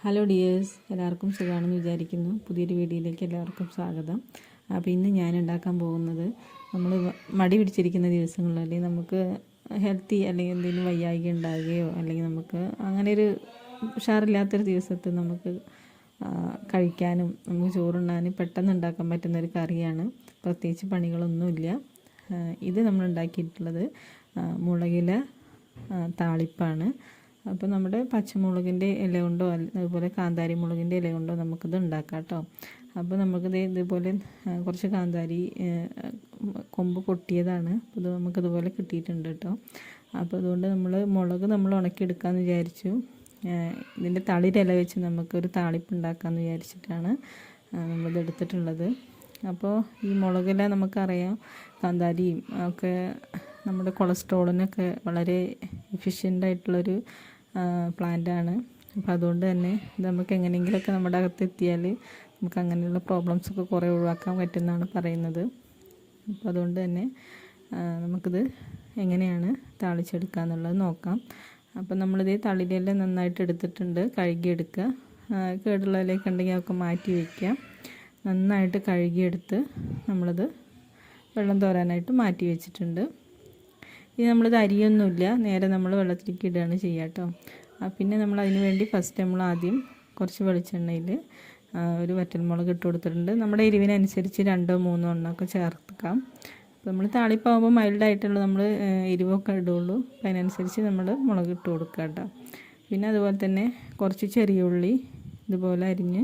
Hello dears, എല്ലാവർക്കും സുഖമാണെന്ന് വിചാരിക്കുന്നു. പുതിയൊരു വീഡിയോയിലേക്ക് എല്ലാവർക്കും സ്വാഗതം. അപ്പോൾ ഇന്ന് ഞാൻ ഉണ്ടാക്കാൻ പോകുന്നത്, നമ്മൾ മടി പിടിച്ചിരിക്കുന്ന ദിവസങ്ങളിൽ, അല്ലെങ്കിൽ നമുക്ക് ഹെൽത്തി അല്ലെങ്കിൽ എന്തെങ്കിലും വയ്യായ്ക ഉണ്ടാകുകയോ അല്ലെങ്കിൽ നമുക്ക് അങ്ങനെ ഒരു ഉഷാറില്ലാത്തൊരു ദിവസത്തിൽ നമുക്ക് കഴിക്കാനും നമുക്ക് ചോറുണ്ണാനും പെട്ടെന്ന് ഉണ്ടാക്കാൻ പറ്റുന്നൊരു കറിയാണ്. പ്രത്യേകിച്ച് പണികളൊന്നുമില്ല. ഇത് നമ്മൾ ഉണ്ടാക്കിയിട്ടുള്ളത് മുളകില താളിപ്പാണ്. അപ്പോൾ നമ്മുടെ പച്ചമുളകിൻ്റെ ഇല കൊണ്ടോ അതുപോലെ കാന്താരി മുളകിൻ്റെ ഇല കൊണ്ടോ നമുക്കിത് ഉണ്ടാക്കാം കേട്ടോ. അപ്പോൾ നമുക്കിത് ഇതുപോലെ കുറച്ച് കാന്താരി കൊമ്പ് പൊട്ടിയതാണ്. ഇത് നമുക്കിതുപോലെ കിട്ടിയിട്ടുണ്ട് കേട്ടോ. അപ്പോൾ അതുകൊണ്ട് നമ്മൾ ഉണക്കിയെടുക്കാമെന്ന് വിചാരിച്ചു. ഇതിൻ്റെ തളിരില വെച്ച് നമുക്കൊരു താളിപ്പ് ഉണ്ടാക്കാമെന്ന് വിചാരിച്ചിട്ടാണ് നമ്മളിത് എടുത്തിട്ടുള്ളത്. അപ്പോൾ ഈ മുളകില നമുക്കറിയാം, കാന്താരിയും ഒക്കെ നമ്മുടെ കൊളസ്ട്രോളിനൊക്കെ വളരെ എഫിഷ്യൻ്റായിട്ടുള്ളൊരു പ്ലാന്റാണ്. അപ്പോൾ അതുകൊണ്ട് തന്നെ ഇത് നമുക്ക് എങ്ങനെയെങ്കിലുമൊക്കെ നമ്മുടെ അകത്ത് എത്തിയാൽ നമുക്ക് അങ്ങനെയുള്ള പ്രോബ്ലംസൊക്കെ കുറേ ഒഴിവാക്കാൻ പറ്റുമെന്നാണ് പറയുന്നത്. അപ്പോൾ അതുകൊണ്ട് തന്നെ നമുക്കിത് എങ്ങനെയാണ് താളിച്ചെടുക്കുക എന്നുള്ളത് നോക്കാം. അപ്പോൾ നമ്മളിത് തളിരെല്ലാം നന്നായിട്ട് എടുത്തിട്ടുണ്ട്, കഴുകിയെടുക്കുക. കേടുള്ള ഇലയൊക്കെ ഉണ്ടെങ്കിൽ അതൊക്കെ മാറ്റി വയ്ക്കുക. നന്നായിട്ട് കഴുകിയെടുത്ത് നമ്മളിത് വെള്ളം തോരാനായിട്ട് മാറ്റി വെച്ചിട്ടുണ്ട്. ഇനി നമ്മളിത് അരിയൊന്നുമില്ല, നേരെ നമ്മൾ വെള്ളത്തിലേക്ക് ഇടുകയാണ് ചെയ്യുക കേട്ടോ. പിന്നെ നമ്മൾ അതിന് വേണ്ടി നമ്മൾ ആദ്യം കുറച്ച് വെളിച്ചെണ്ണയിൽ ഒരു വറ്റൽമുളക് ഇട്ട് കൊടുത്തിട്ടുണ്ട്. നമ്മുടെ എരിവിനനുസരിച്ച് 2-3 എണ്ണമൊക്കെ ചേർക്കാം. അപ്പോൾ നമ്മൾ താളിപ്പാകുമ്പോൾ മൈൽഡായിട്ടുള്ള നമ്മൾ എരിവൊക്കെ ഇടുള്ളൂ. അപ്പോൾ അതിനനുസരിച്ച് നമ്മൾ മുളക് ഇട്ട് കൊടുക്കുക കേട്ടോ. പിന്നെ അതുപോലെ തന്നെ കുറച്ച് ചെറിയ ഉള്ളി ഇതുപോലെ അരിഞ്ഞ്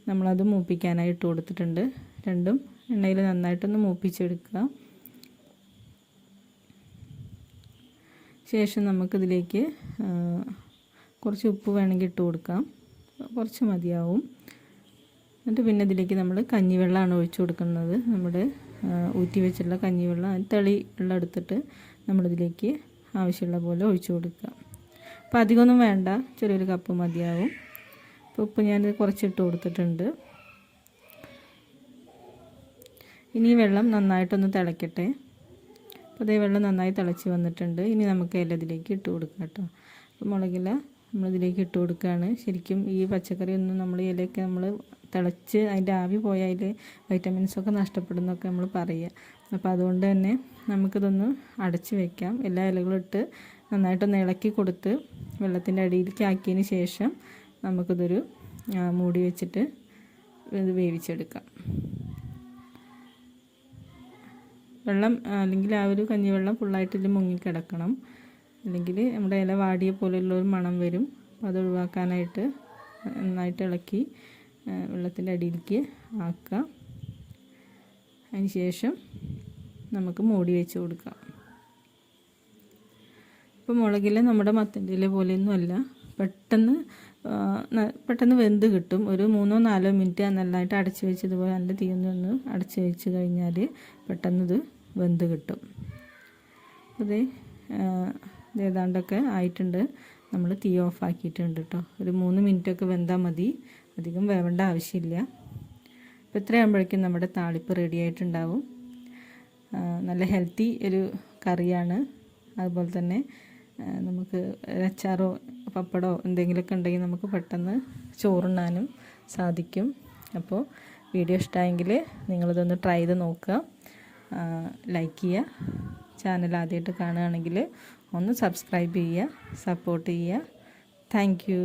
നമ്മളത് മൂപ്പിക്കാനായി ഇട്ട് കൊടുത്തിട്ടുണ്ട്. രണ്ടും എണ്ണയിൽ നന്നായിട്ടൊന്ന് മൂപ്പിച്ചെടുക്കുക. ശേഷം നമുക്കിതിലേക്ക് കുറച്ച് ഉപ്പ് വേണമെങ്കിൽ ഇട്ട് കൊടുക്കാം, കുറച്ച് മതിയാവും. എന്നിട്ട് പിന്നെ ഇതിലേക്ക് നമ്മൾ കഞ്ഞിവെള്ളമാണ് ഒഴിച്ചു കൊടുക്കുന്നത്. നമ്മുടെ ഊറ്റി വെച്ചുള്ള കഞ്ഞിവെള്ളം, തെളി വെള്ളം എടുത്തിട്ട് നമ്മളിതിലേക്ക് ആവശ്യമുള്ള പോലെ ഒഴിച്ചു കൊടുക്കുക. അപ്പോൾ അധികമൊന്നും വേണ്ട, ചെറിയൊരു കപ്പ് മതിയാവും. അപ്പോൾ ഉപ്പ് ഞാനിത് കുറച്ചിട്ട് കൊടുത്തിട്ടുണ്ട്. ഇനി വെള്ളം നന്നായിട്ടൊന്ന് തിളയ്ക്കട്ടെ. അപ്പോൾ അതേ വെള്ളം നന്നായി തിളച്ച് വന്നിട്ടുണ്ട്. ഇനി നമുക്ക് എല്ലാം ഇതിലേക്ക് ഇട്ട് കൊടുക്കാം കേട്ടോ. അപ്പോൾ മുളകില നമ്മളിതിലേക്ക് ഇട്ട് കൊടുക്കുകയാണ്. ശരിക്കും ഈ പച്ചക്കറി ഒന്നും നമ്മൾ ഇലയൊക്കെ നമ്മൾ തിളച്ച് അതിൻ്റെ ആവി പോയാൽ വൈറ്റമിൻസൊക്കെ നഷ്ടപ്പെടുന്നൊക്കെ നമ്മൾ പറയുക. അപ്പോൾ അതുകൊണ്ട് തന്നെ നമുക്കിതൊന്ന് അടച്ച് വയ്ക്കാം. എല്ലാ ഇലകളും ഇട്ട് നന്നായിട്ടൊന്ന് ഇളക്കി കൊടുത്ത് വെള്ളത്തിൻ്റെ അടിയിലേക്ക് ആക്കിയതിന് ശേഷം നമുക്കിതൊരു മൂടി വെച്ചിട്ട് ഇത് വേവിച്ചെടുക്കാം. വെള്ളം അല്ലെങ്കിൽ ആ ഒരു കഞ്ഞിവെള്ളം ഫുള്ളായിട്ട് മുങ്ങിക്കിടക്കണം, അല്ലെങ്കിൽ നമ്മുടെ ഇല വാടിയ പോലെയുള്ളൊരു മണം വരും. അപ്പോൾ അത് ഒഴിവാക്കാനായിട്ട് നന്നായിട്ട് ഇളക്കി വെള്ളത്തിൻ്റെ അടിയിലേക്ക് ആക്കുക. അതിന് ശേഷം നമുക്ക് മൂടി വെച്ച് കൊടുക്കാം. ഇപ്പോൾ മുളകിൽ നമ്മുടെ മത്തൻ്റെ ഇല പോലെയൊന്നും അല്ല, പെട്ടെന്ന് വെന്ത് കിട്ടും. ഒരു 3-4 മിനിറ്റ് നന്നായിട്ട് അടച്ച് വെച്ച് ഇതുപോലെ നല്ല തീയൊന്ന് അടച്ച് വെച്ച് കഴിഞ്ഞാൽ പെട്ടെന്ന് ഇത് വെന്ത് കിട്ടും. അതെ, ഏതാണ്ടൊക്കെ ആയിട്ടുണ്ട്. നമ്മൾ തീ ഓഫ് ആക്കിയിട്ടുണ്ട് കേട്ടോ. ഒരു 3 മിനിറ്റൊക്കെ വെന്താൽ മതി, അധികം വേവേണ്ട ആവശ്യമില്ല. അപ്പോൾ ഇത്രയാകുമ്പോഴേക്കും നമ്മുടെ താളിപ്പ് റെഡി ആയിട്ടുണ്ടാവും. നല്ല ഹെൽത്തി ഒരു കറിയാണ്. അതുപോലെ തന്നെ നമുക്ക് അച്ചാറോ പപ്പടോ എന്തെങ്കിലുമൊക്കെ ഉണ്ടെങ്കിൽ നമുക്ക് പെട്ടെന്ന് ചോറുണ്ണാനും സാധിക്കും. അപ്പോൾ വീഡിയോ ഇഷ്ടമായെങ്കിൽ നിങ്ങളിതൊന്ന് ട്രൈ ചെയ്ത് നോക്കുക, ലൈക്ക് ചെയ്യുക. ചാനൽ ആദ്യമായിട്ട് കാണുകയാണെങ്കിൽ ഒന്ന് സബ്സ്ക്രൈബ് ചെയ്യുക, സപ്പോർട്ട് ചെയ്യുക. Thank you.